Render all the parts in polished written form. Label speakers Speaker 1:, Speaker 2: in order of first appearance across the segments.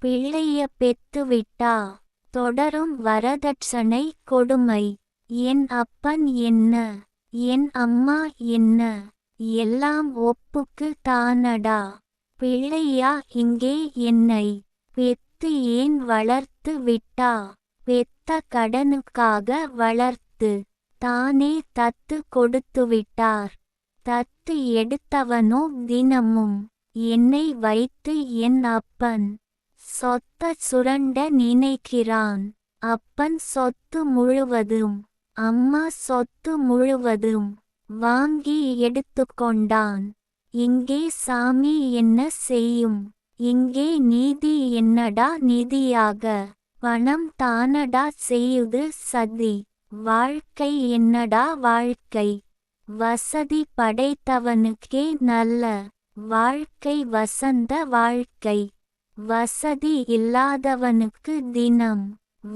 Speaker 1: பிள்ளைய பெத்துவிட்டா. தொடரும் வரதட்சணை கொடுமை. என் அப்பன் என்ன, என் அம்மா என்ன, எல்லாம் ஒப்புக்கு தானடா. பிள்ளையா இங்கே என்னை பெத்து ஏன் வளர்த்து விட்டா. பெத்த கடனுக்காக வளர்த்து தானே தத்து கொடுத்துவிட்டார். தத்து எடுத்தவனோ தினமும் என்னை வைத்து என் அப்பன் சொத்த சுரண்ட நினைக்கிறான். அப்பன் சொத்து முழுவதும் அம்மா சொத்து முழுவதும் வாங்கி எடுத்துக்கொண்டான். இங்கே சாமி என்ன செய்யும். இங்கே நீதி என்னடா நிதியாக. பணம் தானடா செய்யுது சதி. வாழ்க்கை என்னடா வாழ்க்கை. வசதி படைத்தவனுக்கே நல்ல வாழ்க்கை வசந்த வாழ்க்கை. வசதி இல்லாதவனுக்கு தினம்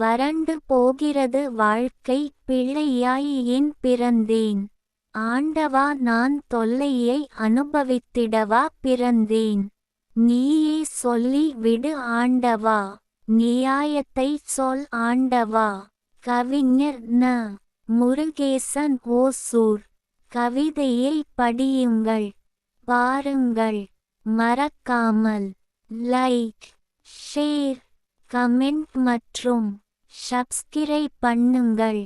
Speaker 1: வறண்டு போகிறது வாழ்க்கை. பிள்ளையாய் ஏன் பிறந்தேன். ஆண்டவா நான் தொல்லையை அனுபவித்திடவா பிறந்தேன். நீயே சொல்லி விடு ஆண்டவா. நியாயத்தை சொல் ஆண்டவா. கவிஞர் ந. முருகேசன் ஓசூர். கவிதையை படியுங்கள், பாருங்கள். மறக்காமல் லைக், ஷேர், கமெண்ட் மற்றும் சப்ஸ்கிரைப் பண்ணுங்கள்.